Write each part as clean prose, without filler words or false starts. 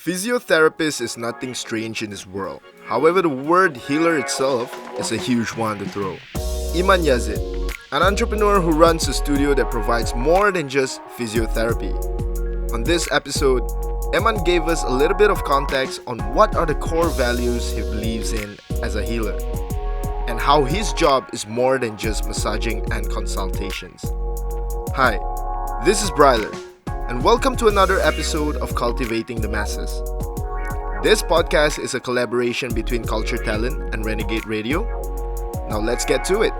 Physiotherapist is nothing strange in this world. However, the word healer itself is a huge one to throw. Eman Yazid, an entrepreneur who runs a studio that provides more than just physiotherapy. On this episode, Eman gave us a little bit of context on what are the core values he believes in as a healer, and how his job is more than just massaging and consultations. Hi, this is Bryler, and welcome to another episode of Cultivating the Masses. This podcast is a collaboration between CultureTalent and Renegade Radio. Now let's get to it.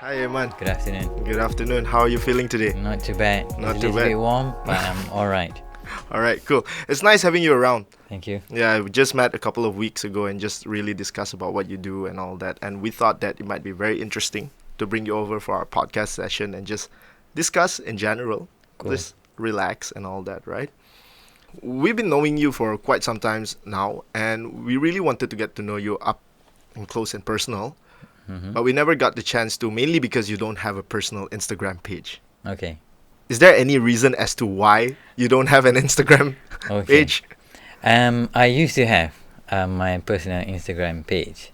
Hi Eman. Good afternoon. Good afternoon. How are you feeling today? Not too bad. Not It's too a little bad. bit warm, but I'm alright. Alright, cool. It's nice having you around. Thank you. Yeah, we just met a couple of weeks ago and just really discussed about what you do and all that. And we thought that it might be very interesting to bring you over for our podcast session and just discuss in general. Cool. Just relax and all that, right? We've been knowing you for quite some time now, and we really wanted to get to know you up and close and personal. Mm-hmm. But we never got the chance to, mainly because you don't have a personal Instagram page. Okay. Is there any reason as to why you don't have an Instagram Okay. page? I used to have my personal Instagram page,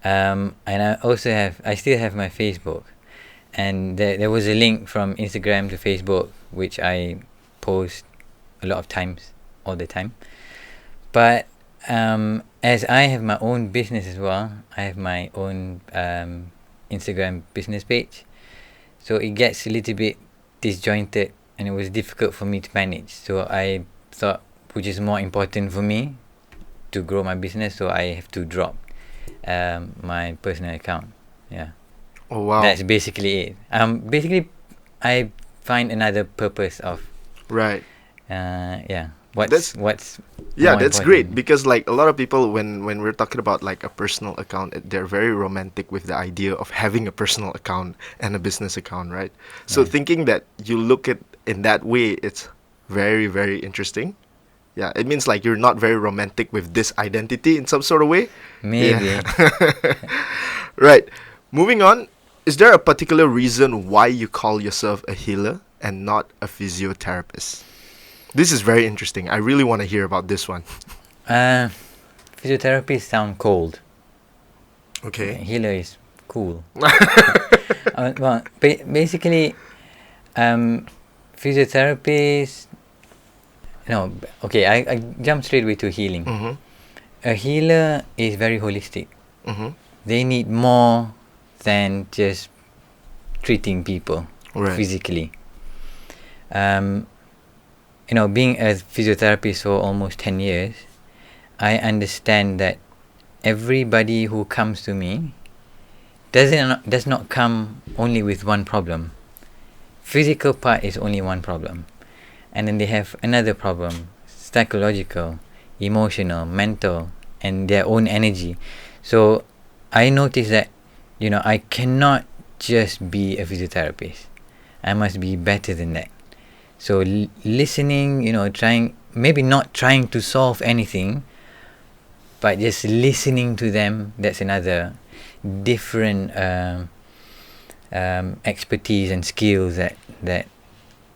and I still have my Facebook, and there was a link from Instagram to Facebook which I post a lot of times, all the time. But as I have my own business as well, I have my own Instagram business page, so it gets a little bit disjointed and it was difficult for me to manage. So I thought, which is more important for me to grow my business, so I have to drop my personal account. Yeah. Oh, wow. That's basically it. Basically, I find another purpose of Right. What's Yeah, more that's important. great, because like a lot of people, when we're talking about like a personal account, they're very romantic with the idea of having a personal account and a business account, right? So Yeah. thinking that you look at in that way, it's very, very interesting. Yeah, it means like you're not very romantic with this identity in some sort of way. Maybe. Yeah. Right. Moving on, is there a particular reason why you call yourself a healer and not a physiotherapist? This is very interesting. I really want to hear about this one. Physiotherapy sound cold. Okay. Healer is cool. Basically, physiotherapists. No, okay. I jump straight away to healing. Mm-hmm. A healer is very holistic. Mm-hmm. They need more than just treating people Right. physically. Being a physiotherapist for almost 10 years, I understand that everybody who comes to me does not come only with one problem. Physical part is only one problem. And then they have another problem, psychological, emotional, mental, and their own energy. So I noticed that, I cannot just be a physiotherapist. I must be better than that. So listening, maybe not trying to solve anything, but just listening to them, that's another different expertise and skills that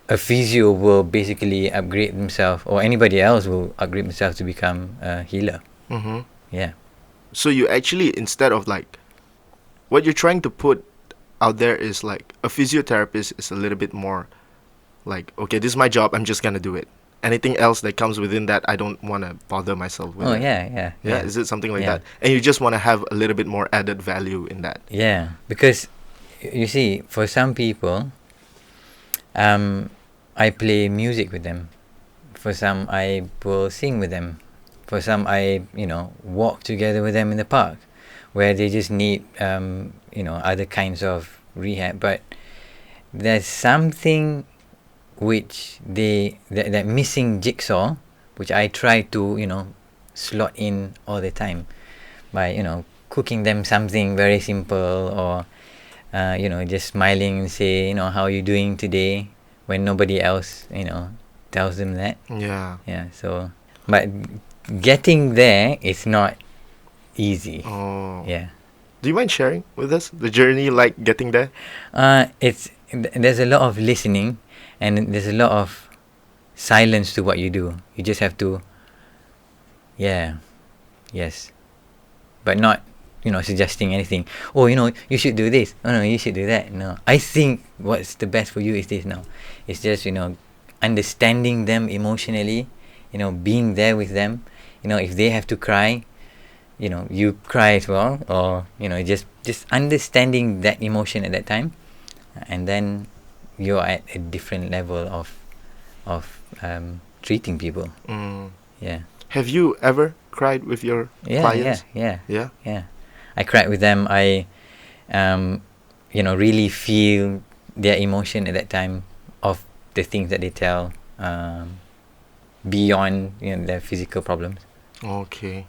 a physio will basically upgrade themselves, or anybody else will upgrade themselves to become a healer. Mm-hmm. Yeah. So you actually, instead of like, what you're trying to put out there is like a physiotherapist is a little bit more like, okay, this is my job, I'm just gonna do it. Anything else that comes within that, I don't want to bother myself with. Oh, it. yeah. Yeah, is it something like Yeah. that? And you just want to have a little bit more added value in that. Yeah, because you see, for some people, I play music with them. For some, I will sing with them. For some, I walk together with them in the park, where they just need other kinds of rehab. But there's something which that missing jigsaw, which I try to slot in all the time by cooking them something very simple, or just smiling and say, how are you doing today, when nobody else tells them that. Yeah. So but getting there is not easy. Oh. Yeah. Do you mind sharing with us the journey, like getting there? It's there's a lot of listening, and there's a lot of silence to what you do. You just have to, yes, but not, suggesting anything. Oh, you should do this. Oh no, you should do that. No, I think what's the best for you is this. No, it's just understanding them emotionally. Being there with them. If they have to cry, you cry as well, or just understanding that emotion at that time, and then you're at a different level of treating people. Yeah. Have you ever cried with your clients? Yeah. I cried with them. I really feel their emotion at that time of the things that they tell, beyond their physical problems. Okay.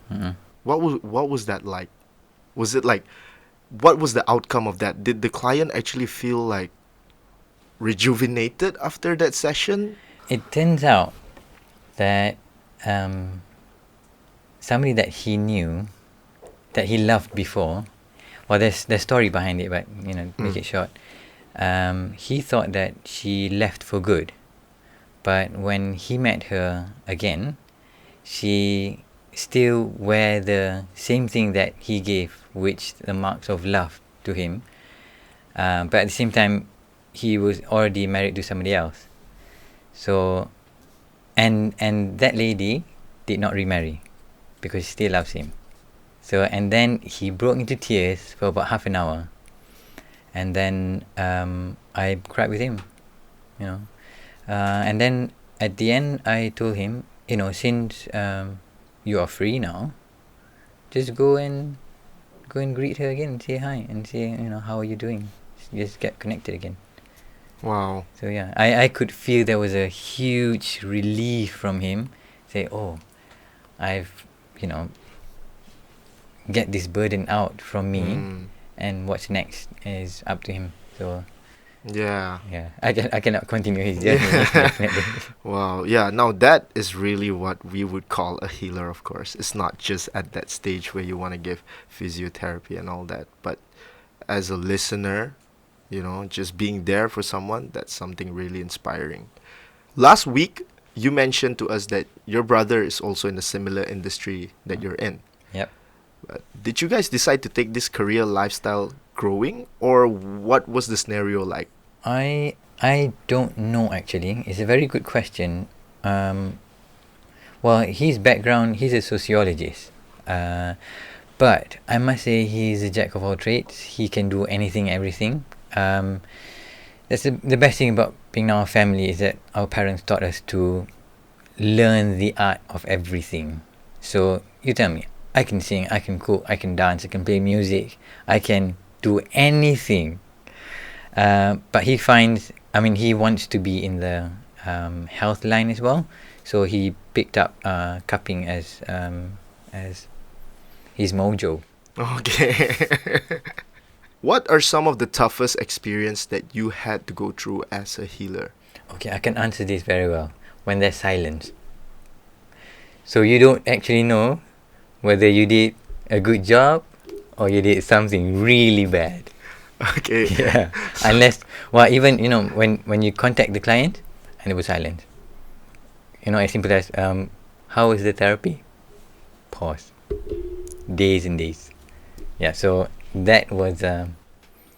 What was that like? Was it like, what was the outcome of that? Did the client actually feel like rejuvenated after that session? It turns out that somebody that he knew, that he loved before, well, there's story behind it, but make it short. He thought that she left for good, but when he met her again, she still wear the same thing that he gave, which the marks of love to him. But at the same time, he was already married to somebody else. So, and that lady did not remarry because she still loves him. So, and then he broke into tears for about half an hour, and then I cried with him, and then at the end I told him, since you are free now, just go and greet her again, say hi, and say, how are you doing? Just get connected again. Wow. So yeah, I could feel there was a huge relief from him. Say, oh, I've get this burden out from me, and what's next is up to him. So yeah, I cannot continue his journey. Definitely. Wow. Yeah, now that is really what we would call a healer, of course. It's not just at that stage where you want to give physiotherapy and all that, but as a listener, just being there for someone, that's something really inspiring. Last week, you mentioned to us that your brother is also in a similar industry that you're in. Yep. Did you guys decide to take this career lifestyle growing, or what was the scenario like? I don't know, actually. It's a very good question. Well, his background, he's a sociologist. But I must say he's a jack of all trades. He can do anything, everything. That's the best thing about being in our family, is that our parents taught us to learn the art of everything. So you tell me, I can sing, I can cook, I can dance, I can play music, I can do anything. But he wants to be in the health line as well. So he picked up cupping as his mojo. Okay. What are some of the toughest experience that you had to go through as a healer? Okay, I can answer this very well. When there's silence. So you don't actually know whether you did a good job or you did something really bad. Okay. Yeah. Unless, even, when you contact the client and there was silence. As simple as, how is the therapy? Pause. Days and days. Yeah, so that was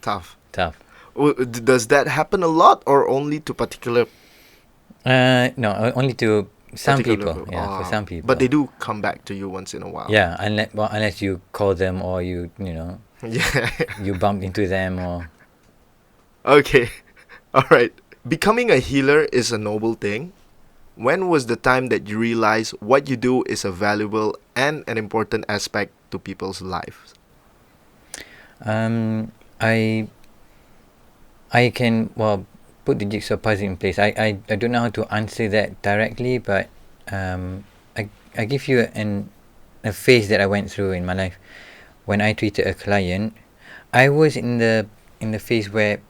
Tough. Does that happen a lot, or only to particular? No, only to some people. Yeah, for some people. But they do come back to you once in a while. Yeah, unless you call them, or you Yeah. you bump into them, or. Okay. All right. Becoming a healer is a noble thing. When was the time that you realized what you do is a valuable and an important aspect to people's lives? I can put the jigsaw puzzle in place. I don't know how to answer that directly, but I give you a phase that I went through in my life. When I treated a client, I was in the phase where,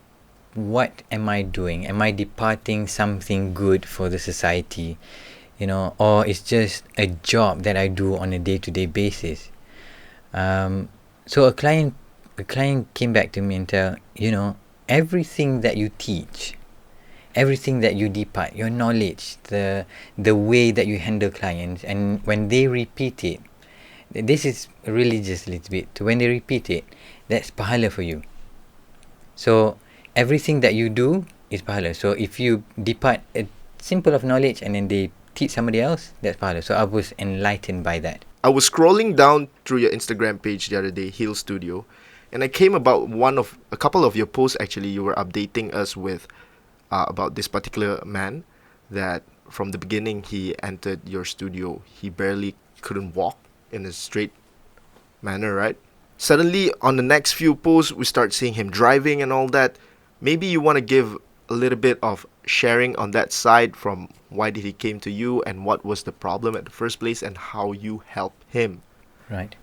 what am I doing? Am I departing something good for the society? Or it's just a job that I do on a day-to-day basis. So a client came back to me and tell, everything that you teach, everything that you depart, your knowledge, the way that you handle clients, and when they repeat it, this is religious a little bit. When they repeat it, that's pahala for you. So everything that you do is pahala. So if you depart a simple of knowledge and then they teach somebody else, that's pahala. So I was enlightened by that. I was scrolling down through your Instagram page the other day, Heal Studio, and I came about a couple of your posts. Actually, you were updating us with about this particular man that from the beginning he entered your studio, he barely couldn't walk in a straight manner, right? Suddenly, on the next few posts, we start seeing him driving and all that. Maybe you want to give a little bit of sharing on that side, from why did he came to you and what was the problem at the first place and how you helped him. Right.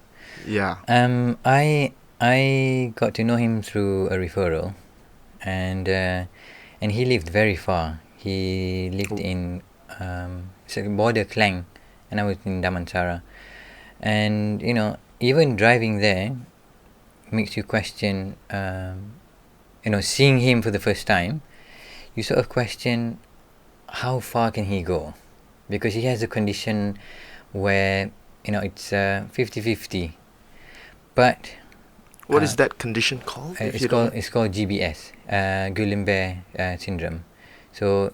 Yeah. I got to know him through a referral, and he lived very far. He lived in border Klang, and I was in Damansara. And even driving there makes you question. Seeing him for the first time, you sort of question how far can he go, because he has a condition where it's 50-50. But what is that condition called? It's called GBS, Guillain-Barré syndrome. So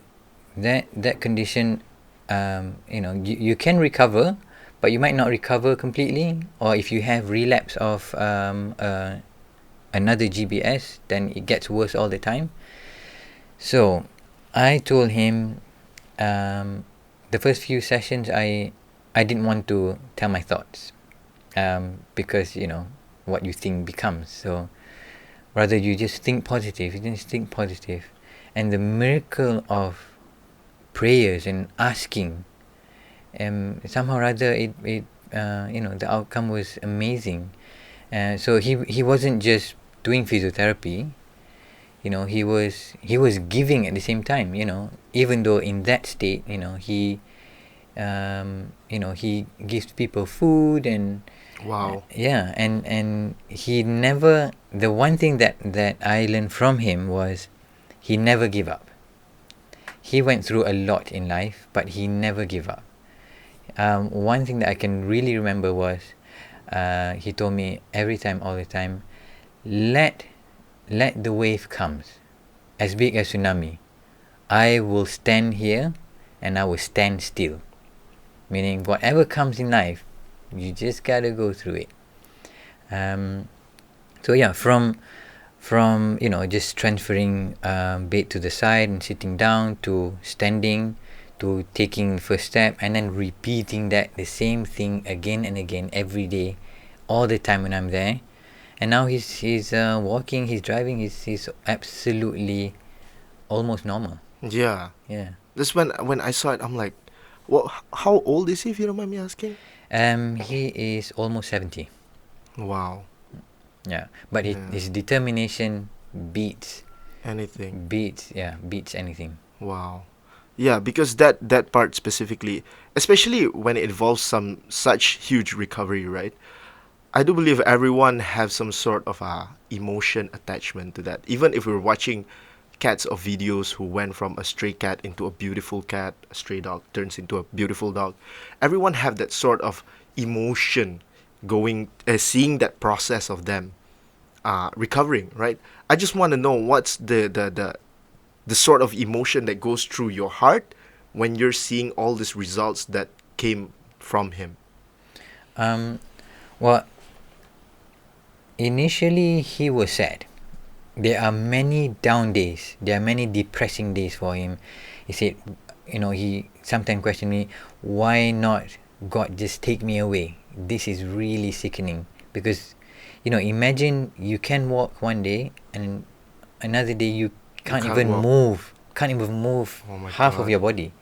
that condition, you can recover, but you might not recover completely. Or if you have relapse of another GBS, then it gets worse all the time. So I told him, the first few sessions I didn't want to tell my thoughts, because what you think becomes. So rather you just think positive. And the miracle of prayers and asking, somehow or other it the outcome was amazing. So he wasn't just doing physiotherapy. He was giving at the same time. Even though in that state, he gives people food and wow. And he never. The one thing that I learned from him was he never give up. He went through a lot in life, but he never give up. One thing that I can really remember was he told me all the time, let the wave comes, as big as tsunami. I will stand here and I will stand still. Meaning whatever comes in life, you just gotta go through it. From just transferring bed to the side and sitting down, to standing, to taking first step, and then repeating the same thing again and again every day, all the time when I'm there. And now he's walking, he's driving, he's absolutely almost normal. Yeah. This when I saw it, I'm like, well, how old is he, if you don't mind me asking? He is almost 70. Wow. Yeah, but his determination beats anything. Beats anything. Wow. Yeah, because that part specifically, especially when it involves some such huge recovery, right? I do believe everyone has some sort of emotion attachment to that. Even if we're watching cats of videos who went from a stray cat into a beautiful cat, a stray dog turns into a beautiful dog. Everyone have that sort of emotion going, seeing that process of them recovering, right? I just want to know what's the sort of emotion that goes through your heart when you're seeing all these results that came from him. Well, initially he was sad. There are many down days. There are many depressing days for him. He said, he sometimes questioned me, why not God just take me away? This is really sickening. Because, imagine you can walk one day and another day you can't even move. Can't even move half of your body.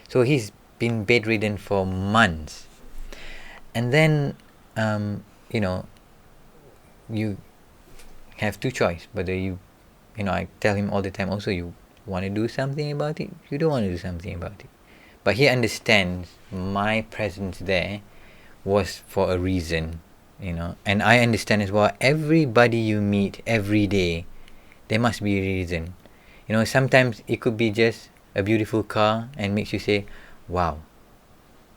So he's been bedridden for months. And then, you have two choices. Whether I tell him all the time also, you want to do something about it, you don't want to do something about it. But he understands my presence there was for a reason, and I understand as well, everybody you meet every day, there must be a reason. Sometimes it could be just a beautiful car and makes you say, wow.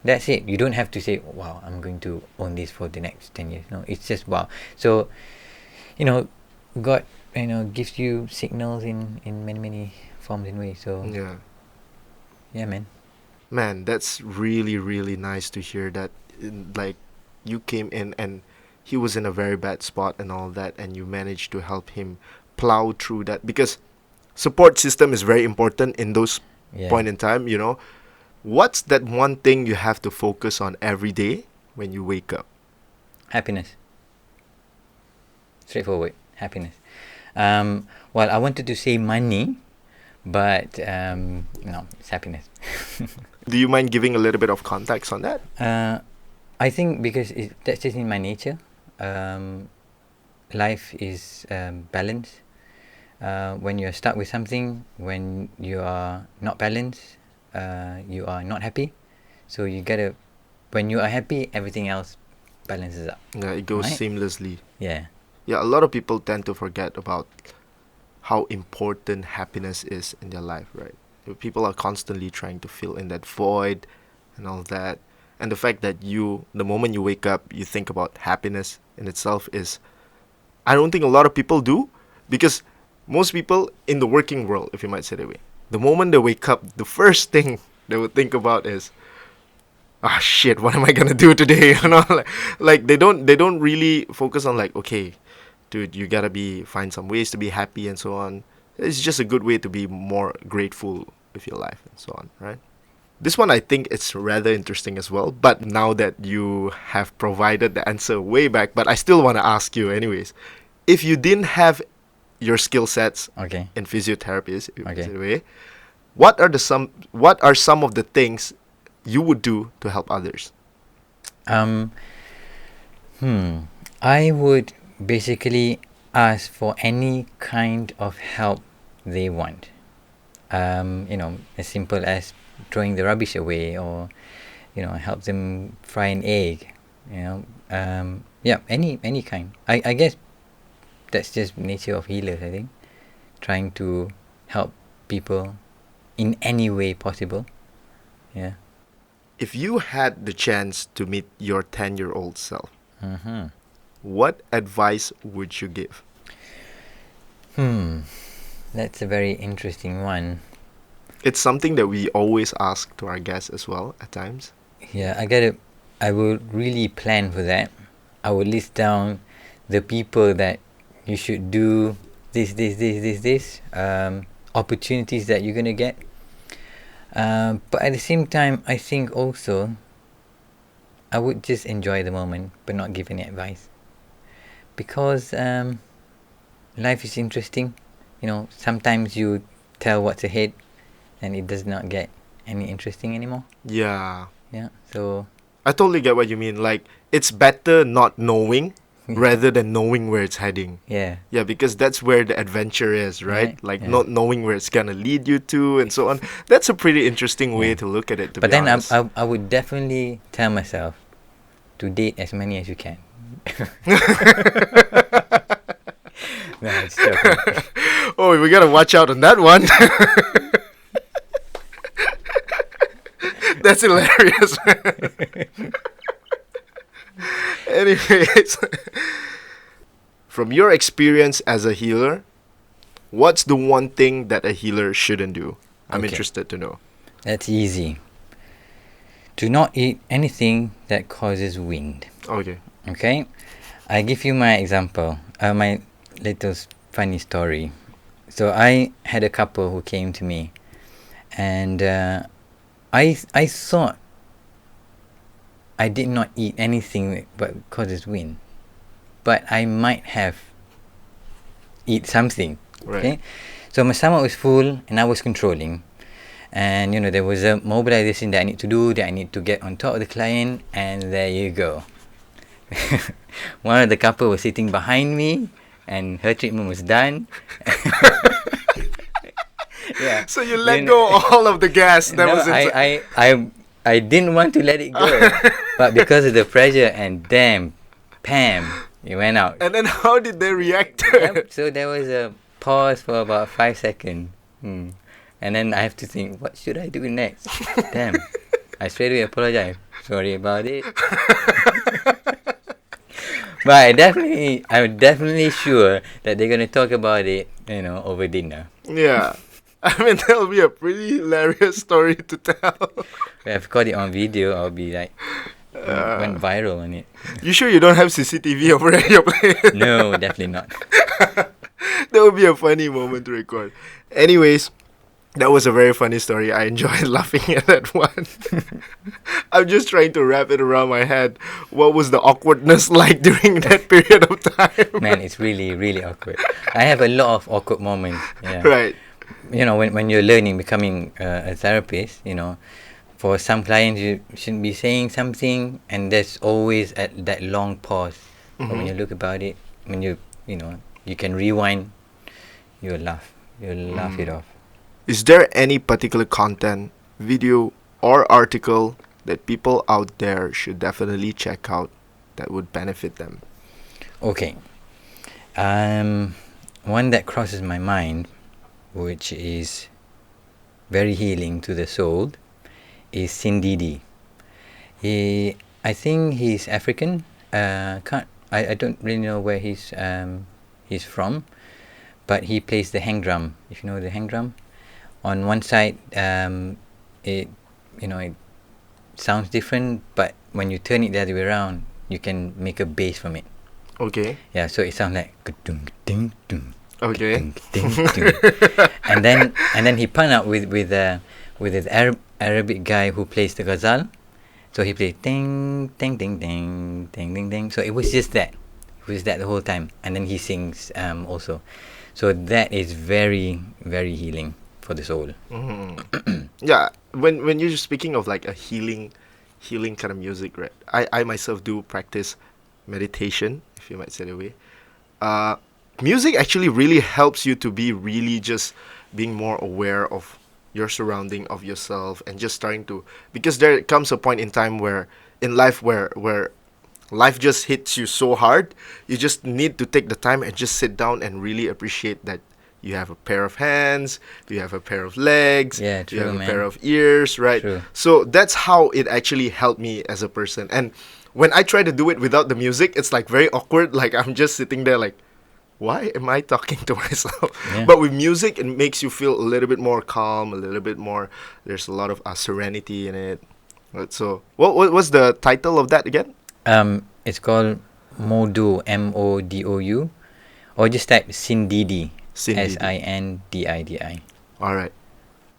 That's it. You don't have to say, wow, I'm going to own this for the next 10 years. No, it's just wow. So, God, gives you signals in many, many forms and ways. So, yeah, man. Man, that's really, really nice to hear that. Like, you came in and he was in a very bad spot and all that, and you managed to help him plow through that, because support system is very important in those point in time. What's that one thing you have to focus on every day when you wake up? Happiness. Straightforward. Happiness. Well, I wanted to say money, but no, it's happiness. Do you mind giving a little bit of context on that? I think because that's just in my nature. Life is balance. When you're stuck with something, when you are not balanced, you are not happy. So when you are happy, everything else balances up. Yeah, it goes seamlessly. Yeah, a lot of people tend to forget about how important happiness is in their life, right? People are constantly trying to fill in that void and all that. And the fact that the moment you wake up, you think about happiness in itself is, I don't think a lot of people do, because most people in the working world, if you might say that way, the moment they wake up, the first thing they would think about is, shit, what am I gonna do today? Like they don't really focus on like, okay, dude, you gotta find some ways to be happy and so on. It's just a good way to be more grateful with your life and so on, right? This one, I think it's rather interesting as well. But now that you have provided the answer way back, but I still want to ask you anyways. If you didn't have your skill sets in physiotherapy, what are some of the things you would do to help others? I would basically ask for any kind of help they want. As simple as throwing the rubbish away, or help them fry an egg. Any kind. I guess that's just nature of healers, I think. Trying to help people in any way possible. Yeah. If you had the chance to meet your 10-year-old self, what advice would you give? That's a very interesting one. It's something that we always ask to our guests as well at times. Yeah, I will really plan for that. I will list down the people that you should do this, opportunities that you're going to get. But at the same time, I think also I would just enjoy the moment but not give any advice. Because life is interesting. Sometimes you tell what's ahead and it does not get any interesting anymore. Yeah. Yeah. So I totally get what you mean. Like, it's better not knowing rather than knowing where it's heading. Yeah. Yeah, because that's where the adventure is, right? Not knowing where it's gonna lead you to and so on. That's a pretty interesting way to look at it, to be honest. But then I would definitely tell myself to date as many as you can. No, it's joking. Oh, we gotta watch out on that one. That's hilarious. Anyways, from your experience as a healer, what's the one thing that a healer shouldn't do? I'm interested to know. That's easy. Do not eat anything that causes wind. Okay? I give you my example. My little funny story. So I had a couple who came to me, and I thought I did not eat anything but causes wind, but I might have eat something. Okay, so my stomach was full and I was controlling, and there was a mobilization that I need to do, that I need to get on top of the client, and there you go. One of the couple was sitting behind me, and her treatment was done. Yeah. So you let go all of the gas that was inside. I didn't want to let it go, but because of the pressure, and damn, Pam, it went out. And then how did they react? So there was a pause for about 5 seconds. And then I have to think, what should I do next? Damn. I straight away apologize. Sorry about it. But I'm definitely sure that they're gonna talk about it, over dinner. Yeah. I mean, that'll be a pretty hilarious story to tell. If I've got it on video, I'll be like, went viral on it. You sure you don't have CCTV over at your place? No, definitely not. That would be a funny moment to record. Anyways, that was a very funny story. I enjoyed laughing at that one. I'm just trying to wrap it around my head. What was the awkwardness like during that period of time? Man, it's really, really awkward. I have a lot of awkward moments. Yeah. Right. When you're learning, becoming a therapist, for some clients you shouldn't be saying something, and there's always that long pause. But when you look about it, when you can rewind, you'll laugh it off. Is there any particular content, video, or article that people out there should definitely check out that would benefit them? Okay. One that crosses my mind, which is very healing to the soul, is Sindidi. I think he's African. I don't really know where he's from, but he plays the hang drum. If you know the hang drum, on one side, it sounds different, but when you turn it the other way around, you can make a bass from it. Okay. Yeah, so it sounds like ding ding. Okay. and then he pun out with this Arabic guy who plays the ghazal. So he played ding ding ding ding ding ding ding. So it was just that. It was that the whole time. And then he sings also. So that is very, very healing for the soul. Yeah, when you're speaking of like a healing kind of music, right? I myself do practice meditation, if you might say that way. Music actually really helps you to be really just being more aware of your surrounding, of yourself, and just starting to, because there comes a point in time where in life where life just hits you so hard, you just need to take the time and just sit down and really appreciate that you have a pair of hands, you have a pair of legs, Yeah, true, you have a man. pair of ears, right? True. So that's how it actually helped me as a person. And when I try to do it without the music, it's like very awkward. Like I'm just sitting there like, why am I talking to myself? Yeah. But with music, it makes you feel a little bit more calm, a little bit more, there's a lot of serenity in it. Right, so what was the title of that again? It's called Modou, Modou, or just type Sindidi, Sindidi. Sindidi. All right.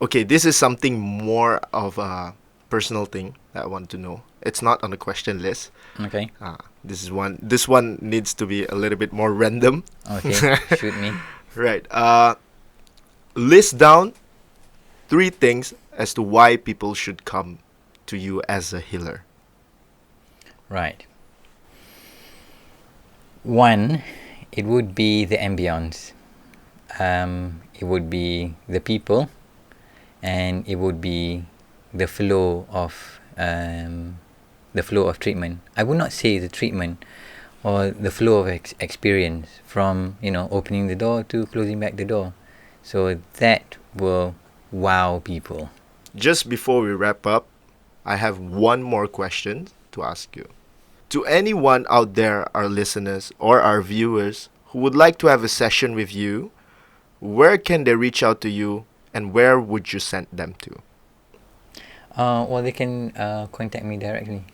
Okay, this is something more of a personal thing that I want to know. It's not on the question list. Okay. This one needs to be a little bit more random. Okay. Shoot me. Right. List down 3 things as to why people should come to you as a healer. Right. 1, it would be the ambience. It would be the people, and it would be the flow of treatment. I would not say the treatment or the flow of experience from opening the door to closing back the door. So that will wow people. Just before we wrap up, I have one more question to ask you. To anyone out there, our listeners or our viewers, who would like to have a session with you, where can they reach out to you and where would you send them to? Well, they can contact me directly.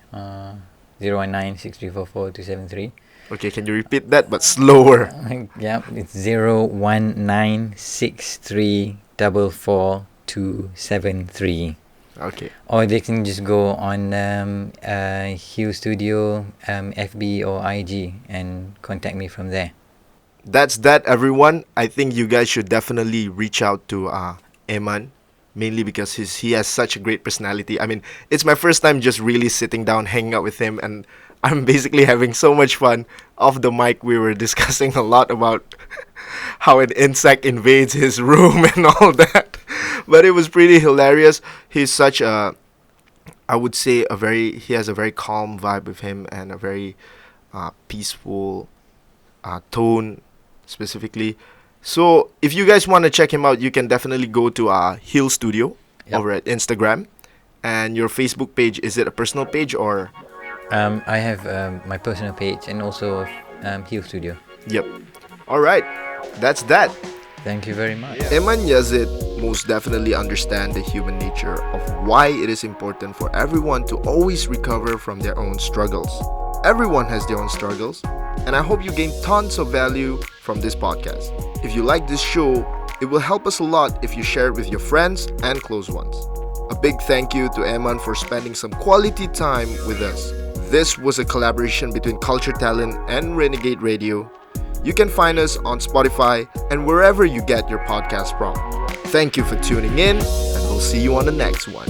019-6344-273. Okay, can you repeat that but slower? Yeah, it's 019-6344-273. Okay. Or they can just go on Hugh Studio, FB or IG and contact me from there. That's that, everyone. I think you guys should definitely reach out to Eman, mainly because he has such a great personality. I mean, it's my first time just really sitting down, hanging out with him, and I'm basically having so much fun. Off the mic, we were discussing a lot about how an insect invades his room and all that. But it was pretty hilarious. He's such a, I would say, he has a very calm vibe with him and a very peaceful tone, specifically. So if you guys want to check him out, you can definitely go to Heal Studio Yep. over at Instagram. And your Facebook page, is it a personal page or? I have my personal page and also Heal Studio. Yep. All right. That's that. Thank you very much. Eman Yazid most definitely understand the human nature of why it is important for everyone to always recover from their own struggles. Everyone has their own struggles, and I hope you gain tons of value from this podcast. If you like this show, it will help us a lot if you share it with your friends and close ones. A big thank you to Eman for spending some quality time with us. This was a collaboration between CultureTalent and Renegade Radio. You can find us on Spotify and wherever you get your podcast from. Thank you for tuning in, and we'll see you on the next one.